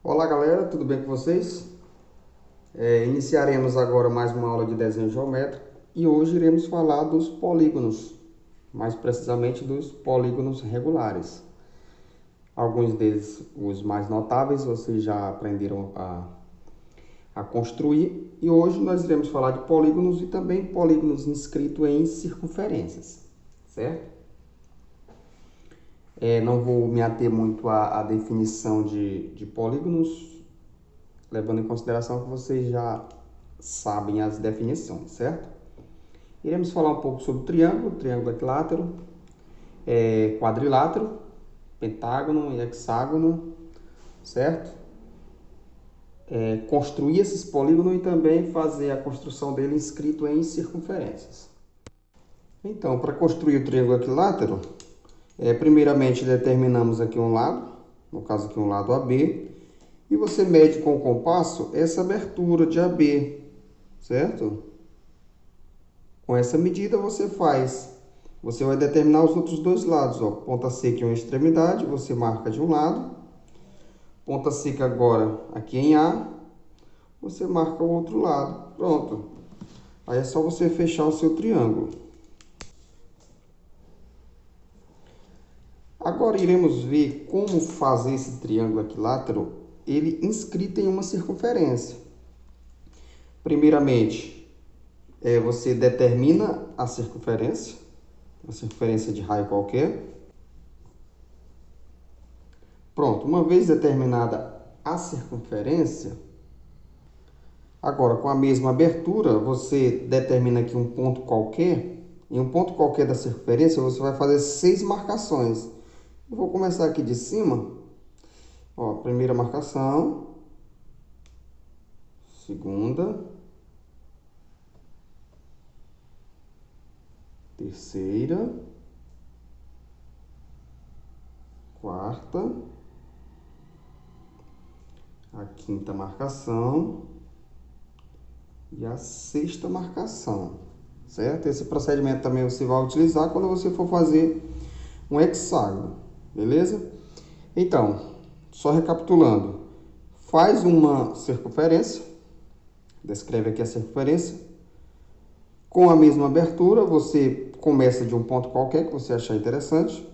Olá galera, tudo bem com vocês? Iniciaremos agora mais uma aula de desenho geométrico e hoje iremos falar dos polígonos, mais precisamente dos polígonos regulares. Alguns deles, os mais notáveis, vocês já aprenderam a construir e hoje nós iremos falar de polígonos e também polígonos inscritos em circunferências, certo? Não vou me ater muito à definição de polígonos, levando em consideração que vocês já sabem as definições, certo? Iremos falar um pouco sobre triângulo equilátero, quadrilátero, pentágono e hexágono, certo? Construir esses polígonos e também fazer a construção dele inscrito em circunferências. Então, para construir o triângulo equilátero, primeiramente determinamos aqui um lado, no caso aqui um lado AB, e você mede com o compasso essa abertura de AB, certo? Com essa medida você vai determinar os outros dois lados, ó. Ponta seca em uma extremidade, você marca de um lado. Ponta seca agora aqui em A, você marca o outro lado. Pronto. Aí é só você fechar o seu triângulo. Agora iremos ver como fazer esse triângulo equilátero, ele inscrito em uma circunferência. Primeiramente, você determina a circunferência, uma circunferência de raio qualquer. Pronto, uma vez determinada a circunferência, agora com a mesma abertura, você determina aqui um ponto qualquer. Em um ponto qualquer da circunferência, você vai fazer 6 marcações. Eu vou começar aqui de cima. Ó, primeira marcação, segunda, terceira, quarta, a quinta marcação e a sexta marcação, certo? Esse procedimento também você vai utilizar quando você for fazer um hexágono, beleza? Então, só recapitulando, faz uma circunferência, descreve aqui a circunferência, com a mesma abertura, você começa de um ponto qualquer que você achar interessante,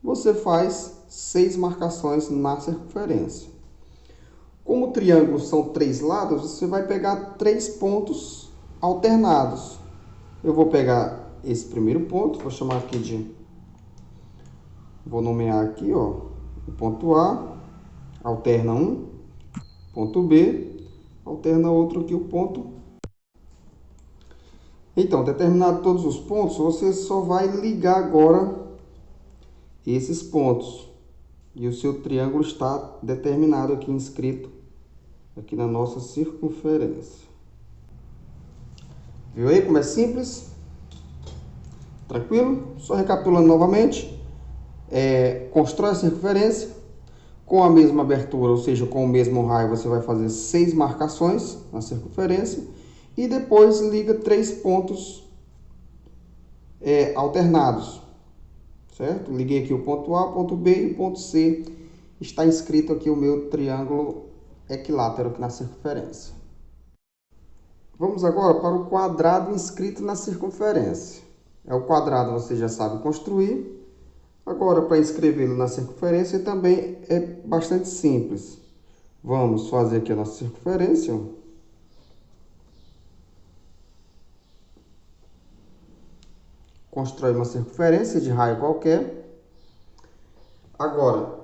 você faz 6 marcações na circunferência. Como o triângulo são 3 lados, você vai pegar 3 pontos alternados. Eu vou pegar esse primeiro ponto, vou chamar aqui de... Vou nomear aqui, ó, o ponto A, alterna um, ponto B, alterna outro aqui, o ponto. Então, determinado todos os pontos, você só vai ligar agora esses pontos. E o seu triângulo está determinado aqui, inscrito aqui na nossa circunferência. Viu aí como é simples? Tranquilo? Só recapitulando novamente. Constrói a circunferência com a mesma abertura, ou seja, com o mesmo raio, você vai fazer 6 marcações na circunferência e depois liga 3 pontos alternados, certo? Liguei aqui o ponto A, o ponto B e o ponto C. Está inscrito aqui o meu triângulo equilátero aqui na circunferência. Vamos agora para o quadrado inscrito na circunferência. O quadrado você já sabe construir. Agora, para inscrevê-lo na circunferência também é bastante simples. Vamos fazer aqui a nossa circunferência. Constrói uma circunferência de raio qualquer. Agora,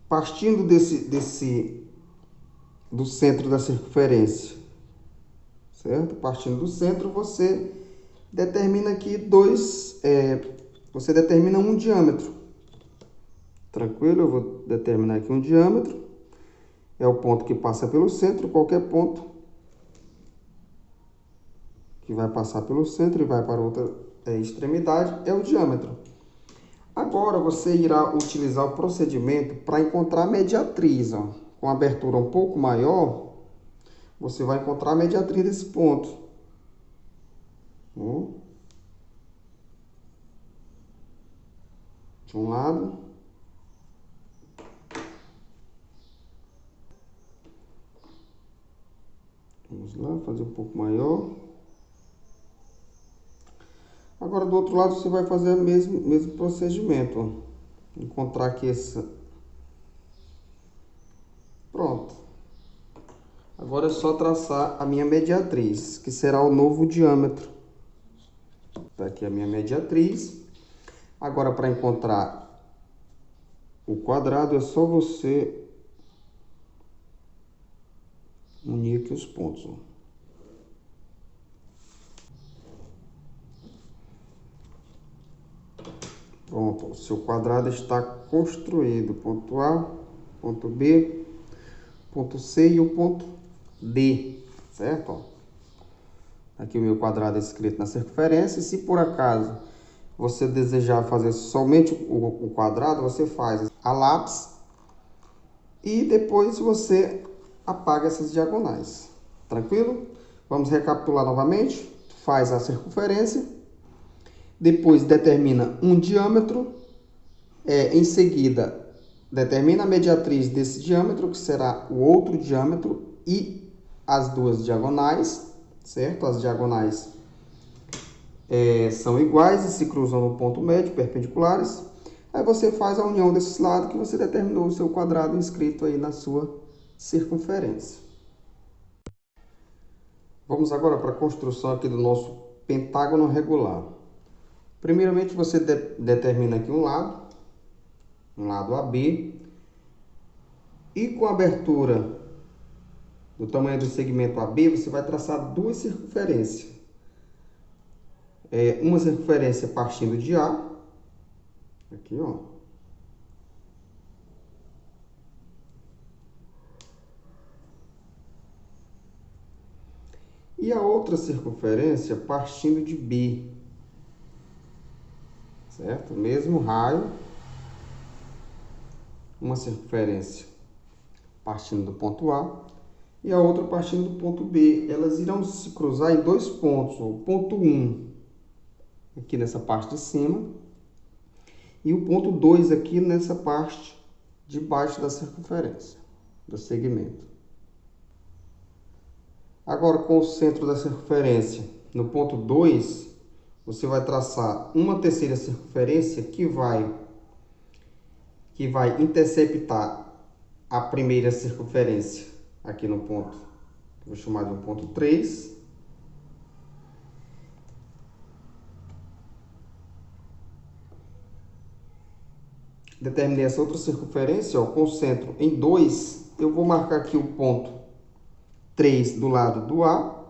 partindo do centro da circunferência, certo? Partindo do centro, você determina aqui você determina um diâmetro. Tranquilo? Eu vou determinar aqui um diâmetro. É o ponto que passa pelo centro, qualquer ponto que vai passar pelo centro e vai para outra extremidade é o diâmetro. Agora você irá utilizar o procedimento para encontrar a mediatriz. Ó. Com abertura um pouco maior, você vai encontrar a mediatriz desse ponto. De um lado Vamos lá, fazer um pouco maior. Agora do outro lado você vai fazer o mesmo procedimento, ó. Encontrar aqui essa. Pronto. Agora é só traçar a minha mediatriz, que será o novo diâmetro. Tá aqui a minha mediatriz. Agora para encontrar o quadrado é só você unir aqui os pontos, ó. Pronto, o seu quadrado está construído. Ponto A, ponto B, ponto C e o ponto D, certo? Ó. Aqui o meu quadrado é escrito na circunferência. E se por acaso você desejar fazer somente o quadrado, você faz a lápis e depois você apaga essas diagonais. Tranquilo? Vamos recapitular novamente. Faz a circunferência, depois determina um diâmetro, em seguida determina a mediatriz desse diâmetro, que será o outro diâmetro, e as duas diagonais, certo? As diagonais são iguais e se cruzam no ponto médio, perpendiculares. Aí você faz a união desses lados que você determinou o seu quadrado inscrito aí na sua circunferência. Vamos agora para a construção aqui do nosso pentágono regular. Primeiramente você determina aqui um lado AB, e com a abertura do tamanho do segmento AB, você vai traçar duas circunferências. Uma circunferência partindo de A, aqui ó, e a outra circunferência partindo de B, certo? Mesmo raio, uma circunferência partindo do ponto A e a outra partindo do ponto B. Elas irão se cruzar em dois pontos, o ponto 1 aqui nessa parte de cima e o ponto 2 aqui nessa parte de baixo da circunferência, do segmento. Agora, com o centro da circunferência no ponto 2, você vai traçar uma terceira circunferência que vai interceptar a primeira circunferência aqui no ponto, vou chamar de um ponto 3. Determinei essa outra circunferência, ó, com o centro em 2, eu vou marcar aqui o ponto 3 do lado do A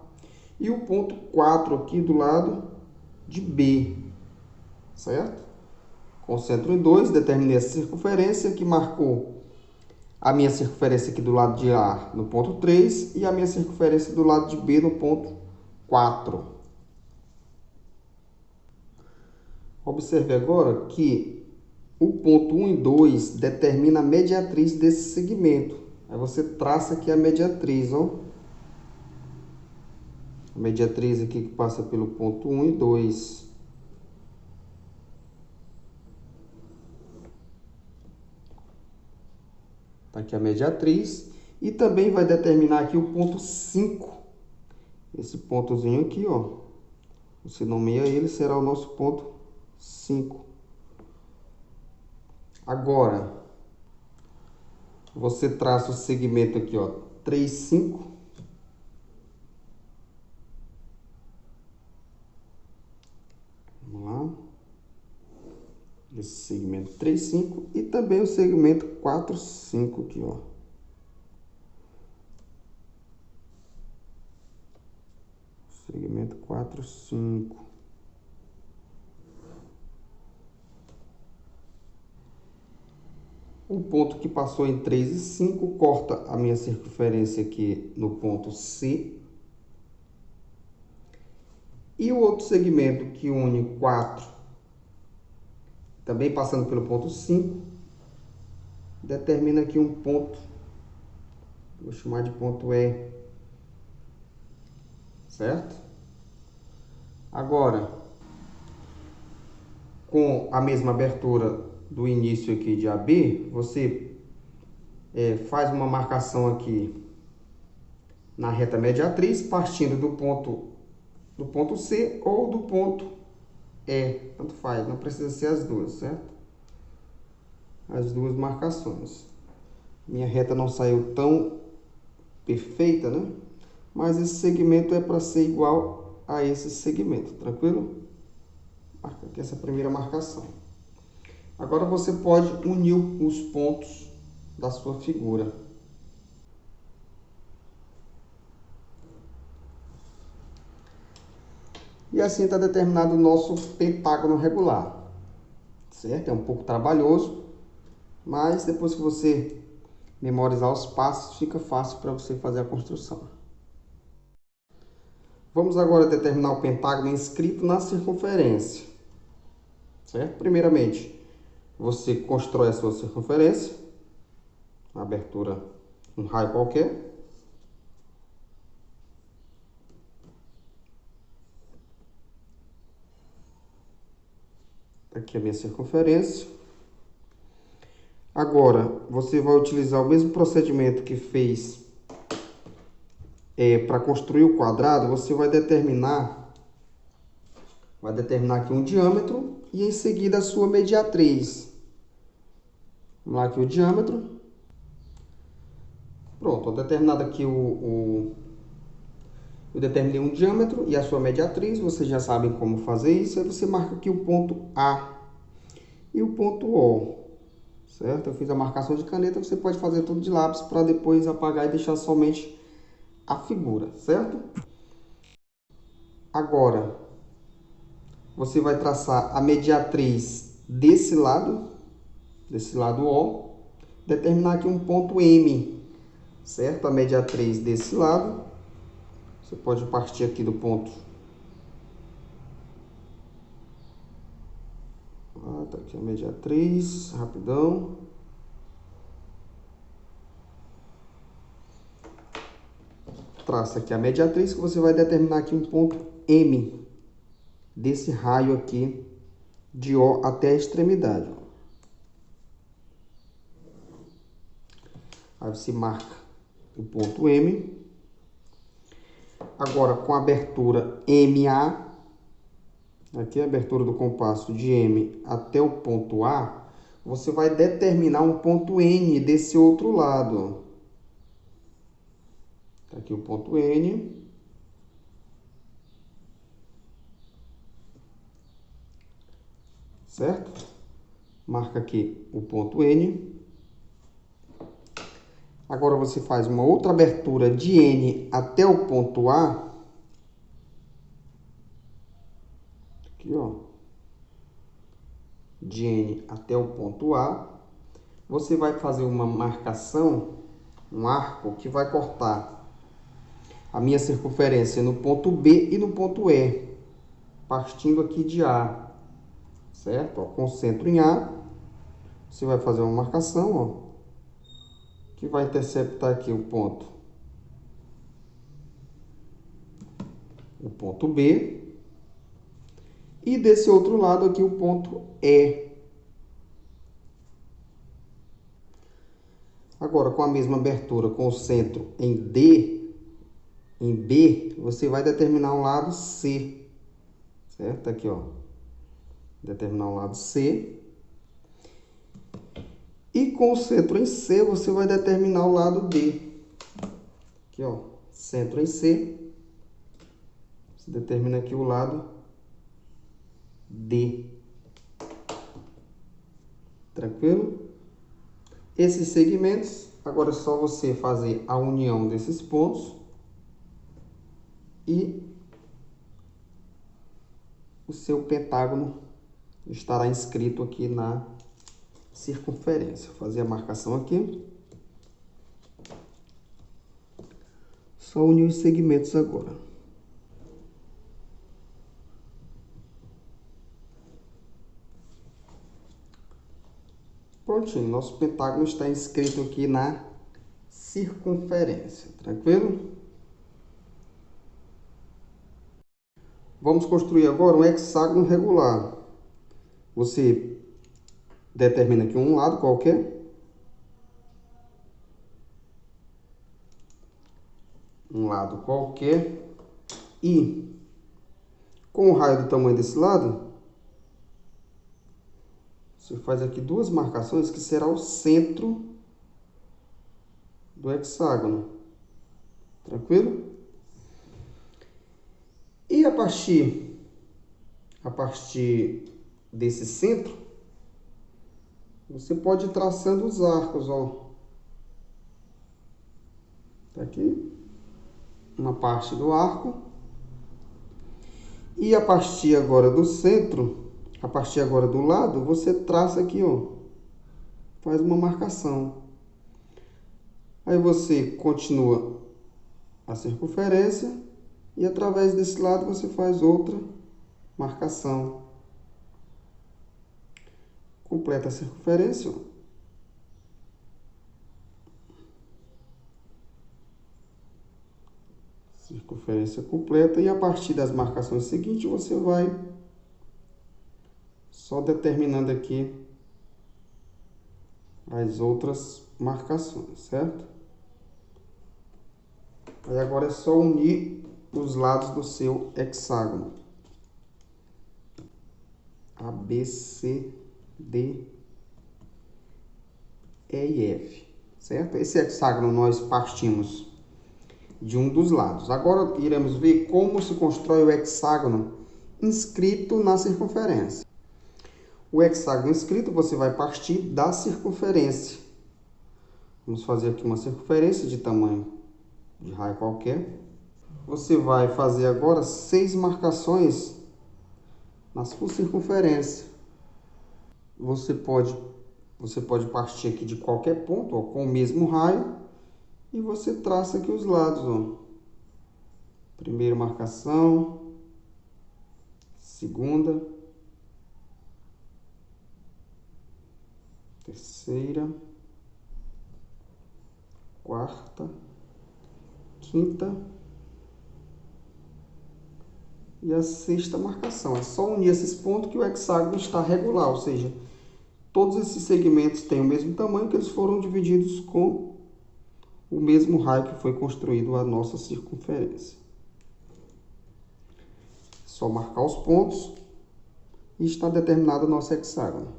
e o ponto 4 aqui do lado de B, certo? Com o centro em 2, determinei essa circunferência que marcou a minha circunferência aqui do lado de A no ponto 3 e a minha circunferência do lado de B no ponto 4. Observe agora que o ponto 1 e 2 determina a mediatriz desse segmento. Aí você traça aqui a mediatriz, ó. A mediatriz aqui que passa pelo ponto 1 e 2. Tá aqui a mediatriz. E também vai determinar aqui o ponto 5. Esse pontozinho aqui, ó. Você nomeia ele, será o nosso ponto 5. Agora, você traça o segmento aqui, ó, 3, 5. Vamos lá. Esse segmento 3, 5 e também o segmento 4, 5 aqui, ó. Segmento 4, 5. O ponto que passou em 3 e 5 corta a minha circunferência aqui no ponto C. E o outro segmento que une 4, também passando pelo ponto 5, determina aqui um ponto, vou chamar de ponto E, certo? Agora, com a mesma abertura do início aqui de AB, você faz uma marcação aqui na reta mediatriz, partindo do ponto C ou do ponto E, tanto faz, não precisa ser as duas, certo? As duas marcações. Minha reta não saiu tão perfeita, né? Mas esse segmento é para ser igual a esse segmento, tranquilo? Marca aqui essa primeira marcação. Agora você pode unir os pontos da sua figura. E assim está determinado o nosso pentágono regular, certo? É um pouco trabalhoso, mas depois que você memorizar os passos, fica fácil para você fazer a construção. Vamos agora determinar o pentágono inscrito na circunferência, certo? Primeiramente, você constrói a sua circunferência, uma abertura, um raio qualquer. Aqui a minha circunferência. Agora, você vai utilizar o mesmo procedimento que fez para construir o quadrado. Você vai determinar aqui um diâmetro e em seguida a sua mediatriz. Vamos lá aqui o diâmetro. Pronto, determinado aqui eu determinei um diâmetro e a sua mediatriz. Vocês já sabem como fazer isso. Aí você marca aqui o ponto A e o ponto O. Certo? Eu fiz a marcação de caneta, você pode fazer tudo de lápis para depois apagar e deixar somente a figura, certo? Agora, você vai traçar a mediatriz desse lado O, determinar aqui um ponto M, certo? A mediatriz desse lado, você pode partir aqui do ponto. Tá aqui a mediatriz, rapidão. Traça aqui a mediatriz, que você vai determinar aqui um ponto M desse raio aqui de O até a extremidade. Aí você marca o ponto M. Agora com a abertura MA, aqui a abertura do compasso de M até o ponto A, você vai determinar um ponto N desse outro lado. Tá aqui o ponto N. Certo? Marca aqui o ponto N. Agora você faz uma outra abertura de N até o ponto A. Aqui, ó. De N até o ponto A. Você vai fazer uma marcação, um arco, que vai cortar a minha circunferência no ponto B e no ponto E, partindo aqui de A, certo? Ó, concentro em A, você vai fazer uma marcação, ó, que vai interceptar aqui o ponto B, e desse outro lado aqui o ponto E. Agora, com a mesma abertura, com o centro em D, em B, você vai determinar um lado C, certo? Aqui, ó, determinar um lado C. E com o centro em C, você vai determinar o lado D. Aqui, ó, centro em C. Você determina aqui o lado D. Tranquilo? Esses segmentos, agora é só você fazer a união desses pontos e o seu pentágono estará inscrito aqui na circunferência. Vou fazer a marcação aqui. Só unir os segmentos agora. Prontinho, nosso pentágono está inscrito aqui na circunferência, tranquilo? Vamos construir agora um hexágono regular. Você determina aqui um lado qualquer. um lado qualquer e com o raio do tamanho desse lado, você faz aqui duas marcações que será o centro do hexágono. Tranquilo? E a partir desse centro, você pode ir traçando os arcos, ó. Tá aqui uma parte do arco. E a partir agora do centro, a partir agora do lado, você traça aqui, ó. Faz uma marcação. Aí você continua a circunferência e através desse lado você faz outra marcação. Completa a circunferência, ó. Circunferência completa, e a partir das marcações seguintes você vai só determinando aqui as outras marcações, certo? Aí agora é só unir os lados do seu hexágono. A, B, C, D, E e F, certo? Esse hexágono nós partimos de um dos lados. Agora iremos ver como se constrói o hexágono inscrito na circunferência. O hexágono inscrito você vai partir da circunferência. Vamos fazer aqui uma circunferência de tamanho de raio qualquer. Você vai fazer agora 6 marcações na sua circunferência. Você pode partir aqui de qualquer ponto, ó, com o mesmo raio. E você traça aqui os lados, ó. Primeira marcação, segunda, terceira, quarta, quinta e a sexta marcação. É só unir esses pontos que o hexágono está regular, ou seja, todos esses segmentos têm o mesmo tamanho, que eles foram divididos com o mesmo raio que foi construído a nossa circunferência. Só marcar os pontos e está determinado o nosso hexágono.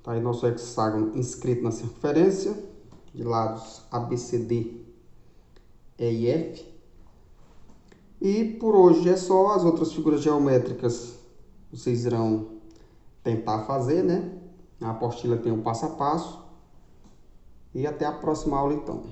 Tá aí nosso hexágono inscrito na circunferência, de lados A, B, C, D, E e F. E por hoje é só. As outras figuras geométricas vocês irão tentar fazer, né? A apostila tem um passo a passo. E até a próxima aula, então.